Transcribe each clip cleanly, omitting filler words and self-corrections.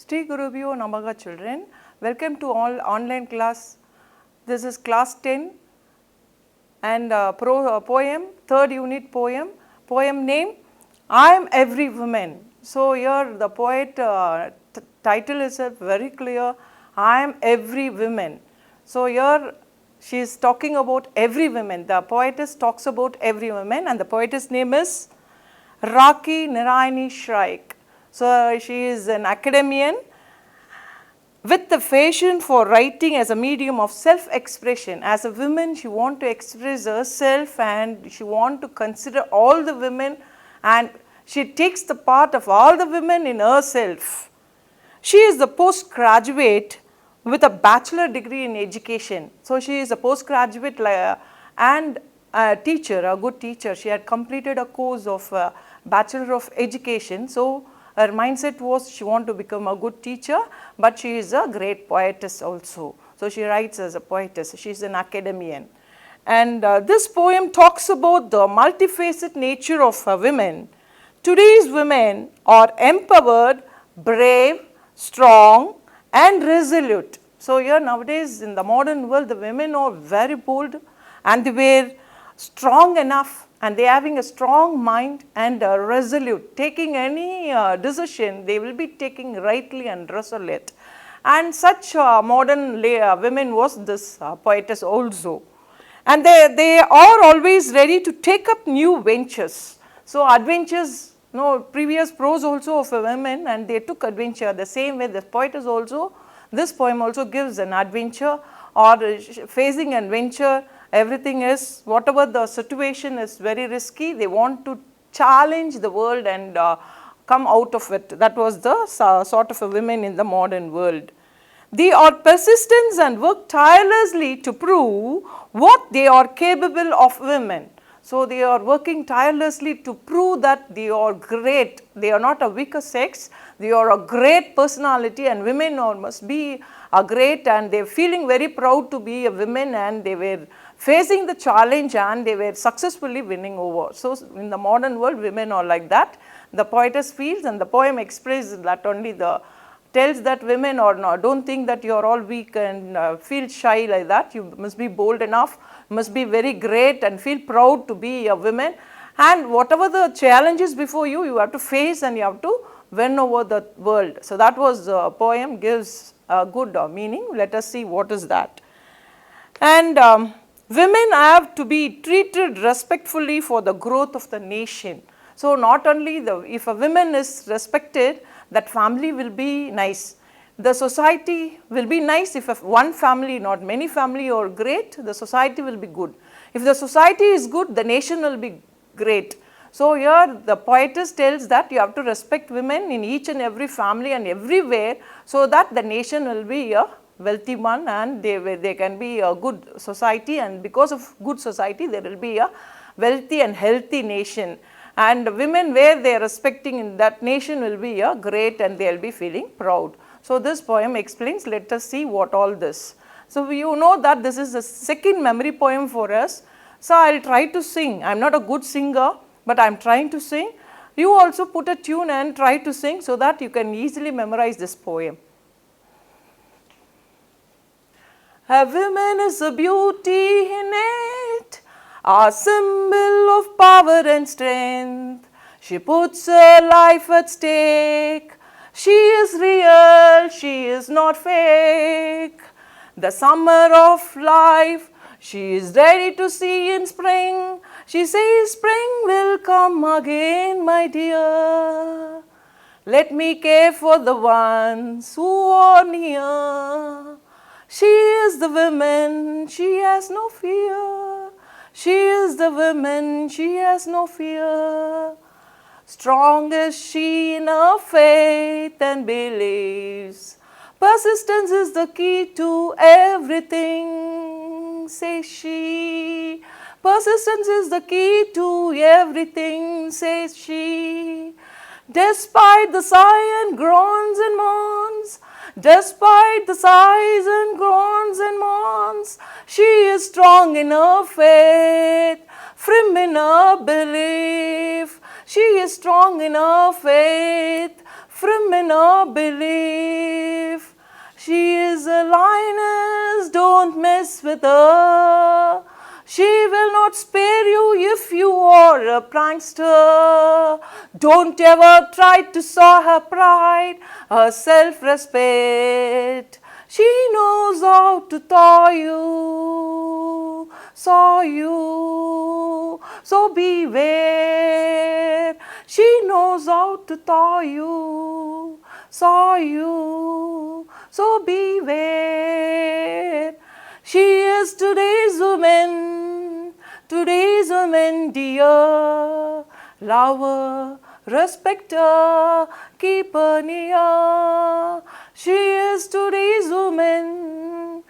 Sri Gurubhyo Namaha children, welcome to all online class. This is class 10 and poem, third unit poem. Poem name, I am every woman. So here the poet title is very clear, I am every woman. So here she is talking about every woman. The poetess talks about every woman and the poetess name is Raki Narayani Shraik. So she is an academician with the passion for writing as a medium of self-expression. As a woman, she wants to express herself and she wants to consider all the women, and she takes the part of all the women in herself. She is the postgraduate with a bachelor degree in education. So she is a postgraduate and a teacher, a good teacher. She had completed a course of Bachelor of Education. So her mindset was she wanted to become a good teacher, but she is a great poetess also. So she writes as a poetess. She is an academician. And this poem talks about the multifaceted nature of women. Today's women are empowered, brave, strong and resolute. So here nowadays in the modern world, the women are very bold and they were strong enough and they are having a strong mind and resolute. Taking any decision, they will be taking rightly and resolute. And such modern women was this poetess also. And they are always ready to take up new ventures. So adventures, previous prose also of women, and they took adventure the same way the poetess also. This poem also gives an adventure or facing an adventure. Everything is, whatever the situation is very risky, they want to challenge the world and come out of it. That was the sort of a women in the modern world. They are persistent and work tirelessly to prove what they are capable of women. So they are working tirelessly to prove that they are great. They are not a weaker sex. They are a great personality, and women must be a great, and they are feeling very proud to be a women, and they were facing the challenge and they were successfully winning over. So in the modern world, women are like that. The poetess feels, and the poem expresses that only tells that women are not, don't think that you are all weak and feel shy like that. You must be bold enough, must be very great and feel proud to be a woman. And whatever the challenges before you, you have to face and you have to win over the world. So that was the poem, gives a good meaning. Let us see what is that. And women have to be treated respectfulully for the growth of the nation. So not only if a woman is respected, that family will be nice. The society will be nice if one family, not many family are great, the society will be good. If the society is good, the nation will be great. So here the poetess tells that you have to respect women in each and every family and everywhere, so that the nation will be a wealthy one and they can be a good society, and because of good society there will be a wealthy and healthy nation. And women where they are respecting in that nation will be a great and they will be feeling proud. So this poem explains, let us see what all this. So you know that this is the second memory poem for us. So I will try to sing. I am not a good singer, but I am trying to sing. You also put a tune and try to sing so that you can easily memorize this poem. A woman is a beauty innate, a symbol of power and strength. She puts her life at stake. She is real, she is not fake. The summer of life, she is ready to see in spring. She says spring will come again, my dear. Let me care for the ones who are near. She is the woman, she has no fear. She is the woman, she has no fear. Strong is she in her faith and beliefs. Persistence is the key to everything, says she. Persistence is the key to everything, says she. Despite the sigh and groans and moans, despite the sighs and groans and moans, she is strong in her faith, firm in her belief. She is strong in her faith, firm in her belief. a lioness, don't mess with her. She will not spare you if you are a prankster. Don't ever try to soar her pride, her self-respect. She knows how to thaw you, saw you, so beware. She knows how to thaw you, saw you, so beware. She is today's woman dear. Love her, respect her, keep her near. She is today's woman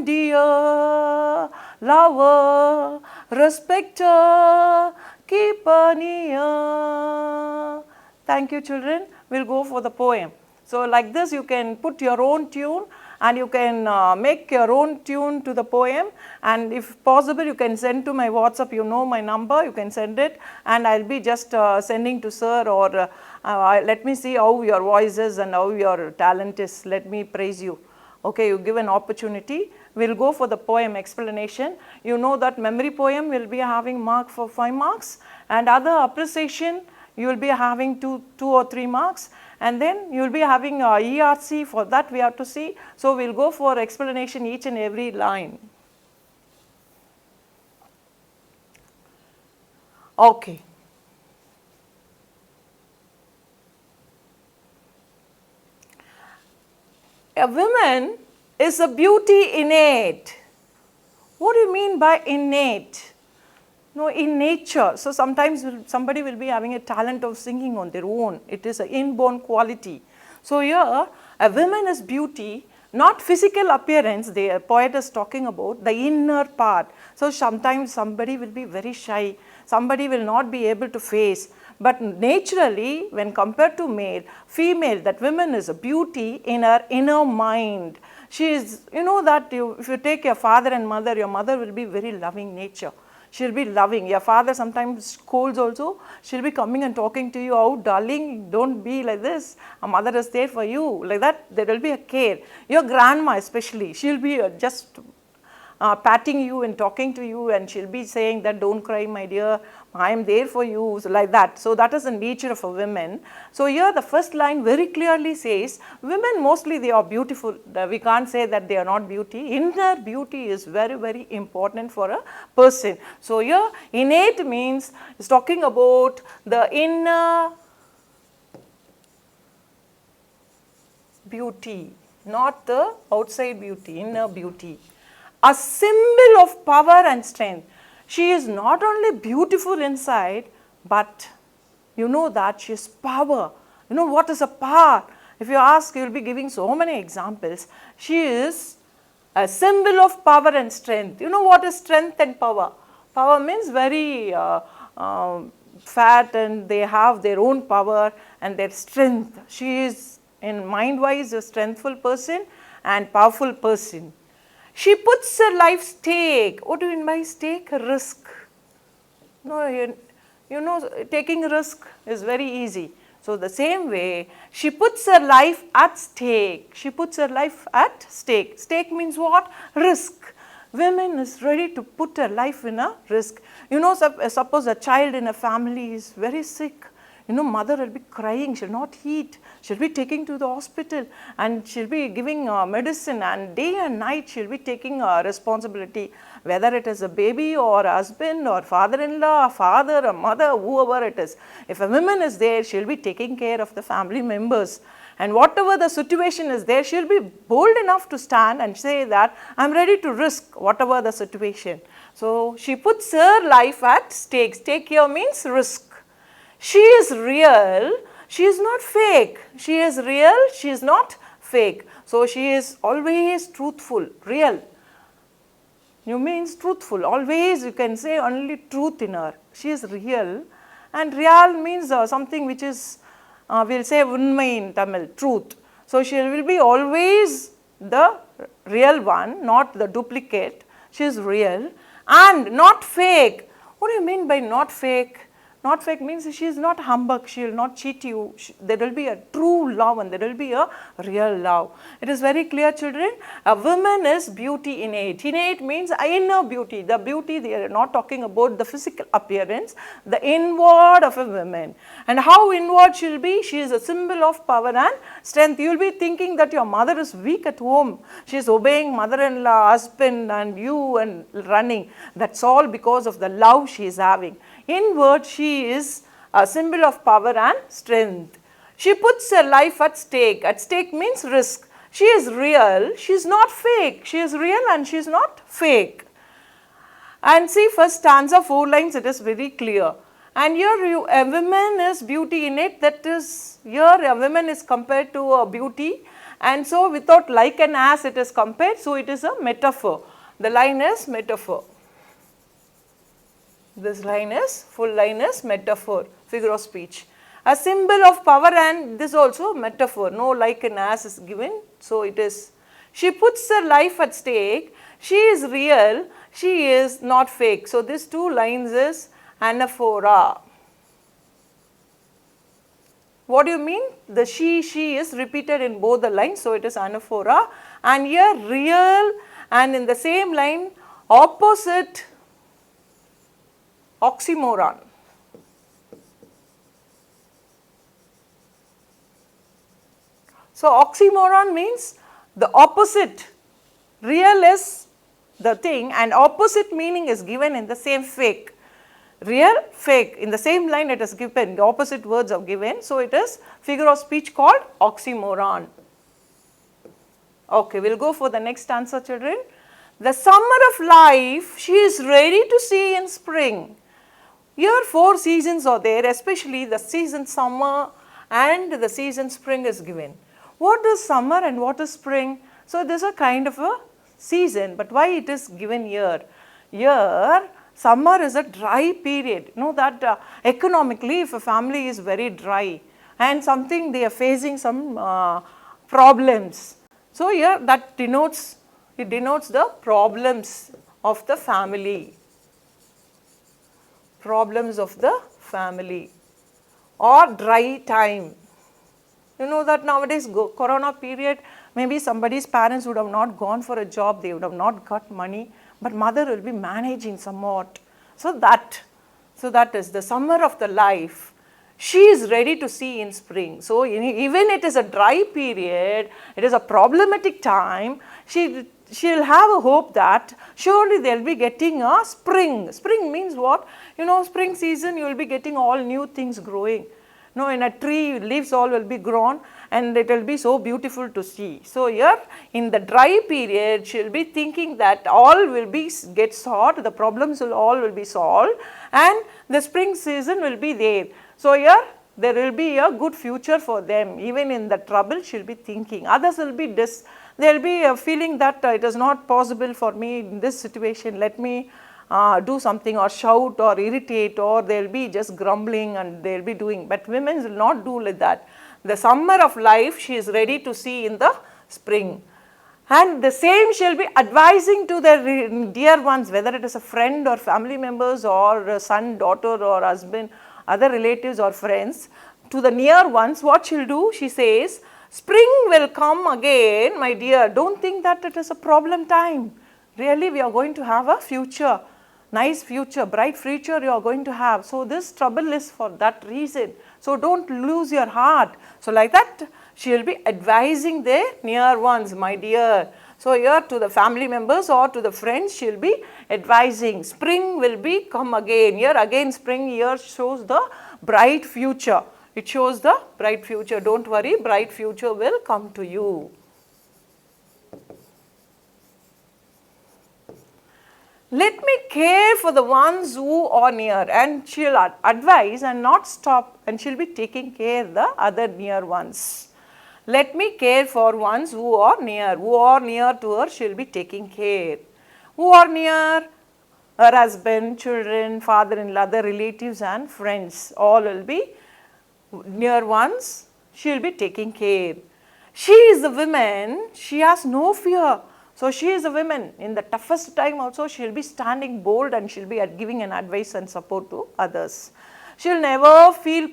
dear. Love her, respect her, keep her near. Thank you, children. We'll go for the poem. So like this you can put your own tune and you can make your own tune to the poem, and if possible you can send to my WhatsApp, you know my number, you can send it and I'll be just sending to sir, or let me see how your voice is and how your talent is, let me praise you. Okay, you give an opportunity. We'll go for the poem explanation. You know that memory poem will be having mark for 5 marks, and other appreciation you will be having 2 or 3 marks, and then you will be having ERC, for that we have to see. So we'll go for explanation each and every line. Okay. A woman is a beauty innate. What do you mean by innate? No, in nature. So sometimes somebody will be having a talent of singing on their own. It is an inborn quality. So here a woman is beauty, not physical appearance. The poet is talking about the inner part. So sometimes somebody will be very shy, somebody will not be able to face. But naturally, when compared to male, female, that woman is a beauty in her inner mind. She is, you know that if you take your father and mother, your mother will be very loving nature. She'll be loving. Your father sometimes scolds also. She'll be coming and talking to you, oh darling, don't be like this. A mother is there for you. Like that, there will be a care. Your grandma especially, she'll be just patting you and talking to you, and she'll be saying that don't cry my dear, I am there for you, so like that. So that is the nature of a woman. So here the first line very clearly says women mostly they are beautiful. We can't say that they are not beauty. Inner beauty is very, very important for a person. So here innate means it's talking about the inner beauty, not the outside beauty, inner beauty. A symbol of power and strength. She is not only beautiful inside, but you know that she is power. You know what is a power? If you ask, you will be giving so many examples. She is a symbol of power and strength. You know what is strength and power? Power means very fat, and they have their own power and their strength. She is in mind-wise a strengthful person and powerful person. She puts her life stake. What do you mean by stake? Risk. No, you know, taking risk is very easy. So the same way, she puts her life at stake. She puts her life at stake. Stake means what? Risk. Women is ready to put her life in a risk. You know, suppose a child in a family is very sick. You know, mother will be crying, she'll not eat, she'll be taking to the hospital, and she'll be giving medicine, and day and night she'll be taking responsibility, whether it is a baby or a husband or father-in-law, father or mother, whoever it is. If a woman is there, she'll be taking care of the family members. And whatever the situation is there, she'll be bold enough to stand and say that I'm ready to risk whatever the situation. So she puts her life at stake. Stake here means risk. She is real, she is not fake. She is real, she is not fake. So she is always truthful, real. You means truthful, always you can say only truth in her. She is real, and real means something which is, we'll say unmai in Tamil, truth. So she will be always the real one, not the duplicate. She is real and not fake. What do you mean by not fake? Not fake means she is not humbug, she will not cheat you. There will be a true love and there will be a real love. It is very clear, children. A woman is beauty innate. Innate means inner beauty. The beauty, they are not talking about the physical appearance, the inward of a woman. And how inward she will be? She is a symbol of power and strength. You will be thinking that your mother is weak at home. She is obeying mother-in-law, husband and you and running. That's all because of the love she is having. Inward, she is a symbol of power and strength. She puts her life at stake. At stake means risk. She is real, she is not fake. She is real and she is not fake. And see, first stanza, 4 lines, it is very clear. And here a woman is beauty innate, that is, here a woman is compared to a beauty. And so without like and as it is compared, so it is a metaphor. The line is metaphor. This line is, full line is metaphor, figure of speech. A symbol of power and this also metaphor, no like and as is given. So it is, she puts her life at stake, she is real, she is not fake. So these 2 lines is anaphora. What do you mean? The she is repeated in both the lines, so it is anaphora. And here real and in the same line opposite, oxymoron. So oxymoron means the opposite. Real is the thing and opposite meaning is given in the same fake. Real, fake, in the same line it is given, the opposite words are given. So it is figure of speech called oxymoron. Okay, we will go for the next answer, children. The summer of life she is ready to see in spring. Here 4 seasons are there, especially the season summer and the season spring is given. What is summer and what is spring? So this is a kind of a season, but why it is given here? Here summer is a dry period. You know that economically if a family is very dry and something they are facing some problems. So here that denotes, it denotes the problems of the family. Problems of the family or dry time. You know that nowadays corona period, maybe somebody's parents would have not gone for a job, they would have not got money, but mother will be managing somewhat. So that is the summer of the life. She is ready to see in spring. So even it is a dry period, it is a problematic time, she will have a hope that surely they will be getting a spring. Spring means what? You know, spring season you will be getting all new things growing. No, in a tree leaves all will be grown and it will be so beautiful to see. So here in the dry period she will be thinking that all will be get solved, the problems will be solved and the spring season will be there. So here there will be a good future for them. Even in the trouble she will be thinking. Others will be they will be feeling that it is not possible for me in this situation, let me do something or shout or irritate, or they will be just grumbling and they will be doing. But women will not do like that. The summer of life she is ready to see in the spring. And the same she will be advising to their dear ones, whether it is a friend or family members or a son, daughter or husband, other relatives or friends. To the near ones, what she will do? She says, spring will come again, my dear. Don't think that it is a problem time. Really, we are going to have a future, nice future, bright future you are going to have. So this trouble is for that reason. So don't lose your heart. So like that, she will be advising the near ones, my dear. So here to the family members or to the friends, she will be advising. Spring will be come again. Here again spring here shows the bright future. It shows the bright future. Don't worry, bright future will come to you. Let me care for the ones who are near, and she will advise and not stop, and she will be taking care of the other near ones. Let me care for ones who are near to her, she will be taking care. Who are near? Her husband, children, father-in-law, other relatives and friends, all will be near ones, she will be taking care. She is a woman, she has no fear. So she is a woman, in the toughest time also she will be standing bold and she will be giving an advice and support to others. She will never feel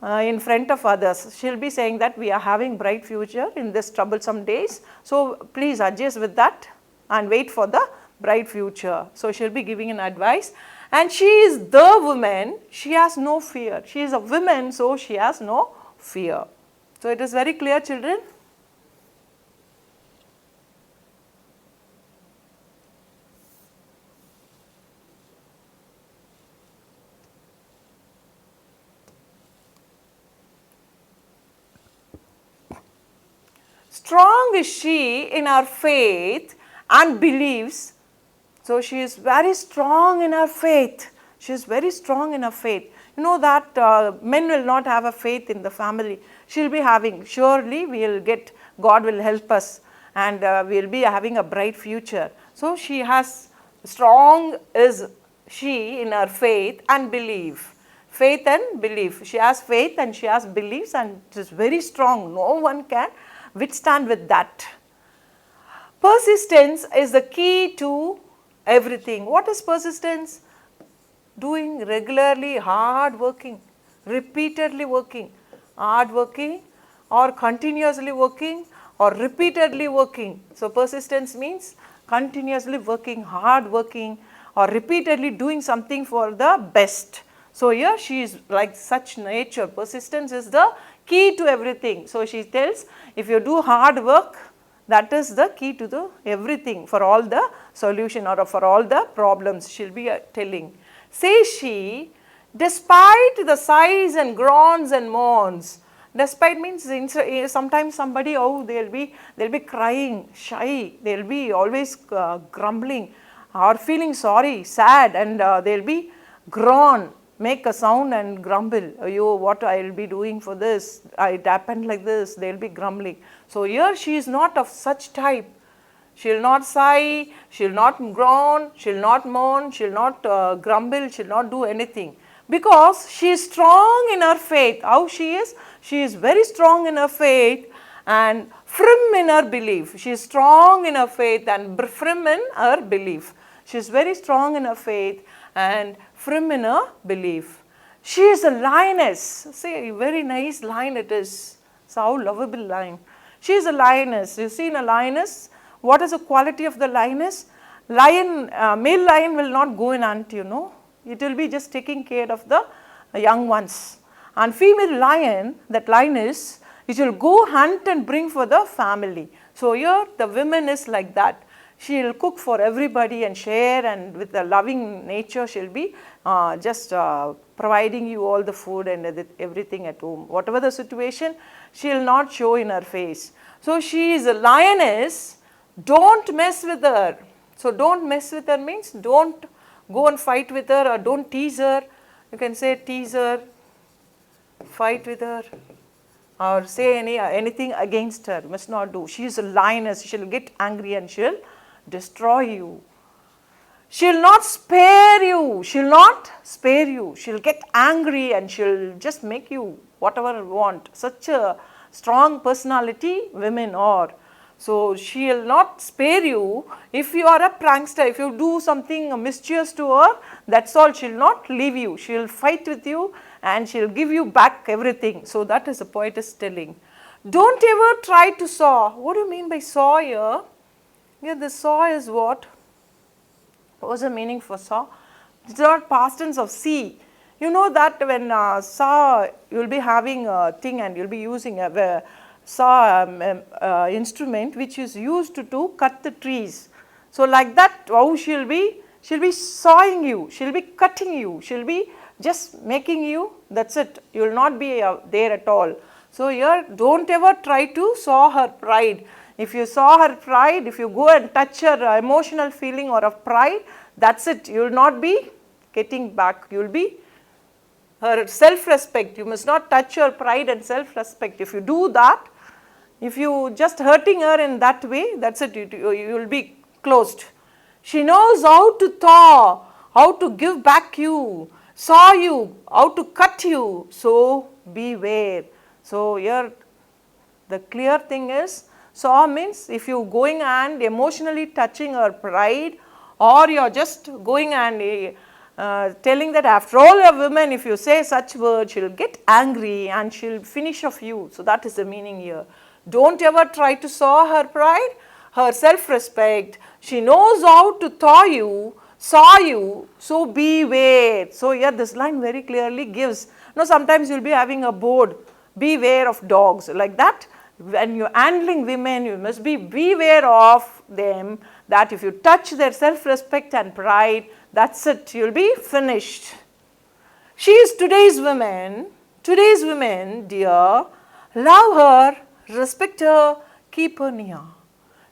in front of others. She will be saying that we are having bright future in this troublesome days. So, please adjust with that and wait for the bright future. So, she will be giving an advice, and she is the woman, she has no fear. She is a woman, so she has no fear. So, it is very clear, children. Strong is she in her faith and beliefs. So, she is very strong in her faith. She is very strong in her faith. You know that men will not have a faith in the family. She will be having, surely we will get, God will help us, and we will be having a bright future. So, she has, strong is she in her faith and belief. Faith and belief. She has faith and she has beliefs, and it is very strong. No one can withstand with that. Persistence is the key to everything. What is persistence? Doing regularly, hard working, repeatedly working, hard working or continuously working or repeatedly working. So, persistence means continuously working, hard working or repeatedly doing something for the best. So, here she is like such nature. Persistence is the key to everything. So, she tells, if you do hard work, that is the key to the everything, for all the solution or for all the problems, she will be telling. Says she, despite the sighs and groans and moans. Despite means sometimes somebody, oh, they will be crying, shy, they will be always grumbling or feeling sorry, sad, and they will be groan, make a sound and grumble. Oh, what I will be doing for this, it happened like this, they will be grumbling. So, here she is not of such type. She will not sigh, she will not groan, she will not moan, she will not grumble, she will not do anything, because she is strong in her faith. How she is? She is very strong in her faith and firm in her belief. She is strong in her faith and firm in her belief. She is very strong in her faith and firm in her belief. She is a lioness. See, very nice line it is. It's how lovable line. She is a lioness. You see, in a lioness, what is the quality of the lioness? Lion, male lion will not go and hunt, you know. It will be just taking care of the young ones. And female lion, that lioness, it will go hunt and bring for the family. So, here the women is like that. She will cook for everybody and share, and with a loving nature she will be just providing you all the food and everything at home. Whatever the situation, she will not show in her face. So, she is a lioness, don't mess with her. So, don't mess with her means don't go and fight with her, or don't tease her. You can say tease her, fight with her, or say anything against her. Must not do. She is a lioness. She will get angry and she will destroy you. She will not spare you. She will not spare you. She will get angry and she will just make you whatever you want. Such a strong personality women are. So, she will not spare you. If you are a prankster, if you do something mischievous to her, that is all, she will not leave you. She will fight with you and she will give you back everything. So, that is the poet is telling. Don't ever try to saw. What do you mean by saw here? Here the saw is what? What was the meaning for saw? It is not past tense of see. You know that when saw, you will be having a thing and you will be using a saw instrument which is used to cut the trees. So, like that, how she will be sawing you, she will be cutting you, she will be just making you, that is it, you will not be there at all. So, here don't ever try to saw her pride. If you saw her pride, if you go and touch her emotional feeling or of pride, that is it, you will not be getting back, you will be her self-respect. You must not touch her pride and self-respect. If you do that, if you just hurting her in that way, that is it, you will be closed. She knows how to thaw, how to give back you, saw you, how to cut you. So, beware. So, here the clear thing is, saw means if you going and emotionally touching her pride, or you are just going and telling that after all a woman, if you say such words, she will get angry and she will finish off you. So that is the meaning here. Don't ever try to soar her pride, her self-respect. She knows how to thaw you, saw you, so beware. So here this line very clearly gives, sometimes you will be having a board, beware of dogs, like that. When you are handling women, you must be beware of them, that if you touch their self-respect and pride, that's it, you will be finished. She is today's woman, dear. Love her, respect her, keep her near.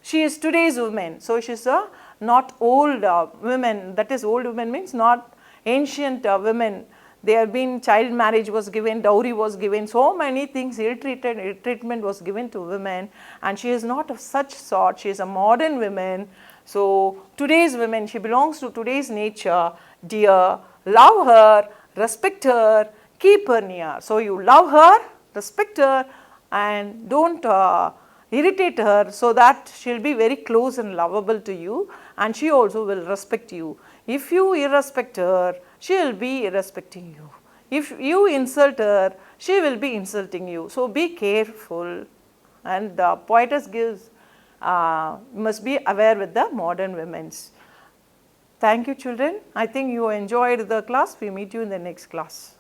She is today's woman. So she is a not old women, that is old women means not ancient women. There have been child marriage was given, dowry was given, so many things, ill treatment was given to women, and she is not of such sort. She is a modern woman. So today's women, she belongs to today's nature. Dear, love her, respect her, keep her near. So you love her, respect her, and don't irritate her, so that she will be very close and lovable to you, and she also will respect you. If you irrespect her, she will be irrespecting you. If you insult her, she will be insulting you. So be careful, and the poetess gives, must be aware with the modern women's. Thank you, children. I think you enjoyed the class. We meet you in the next class.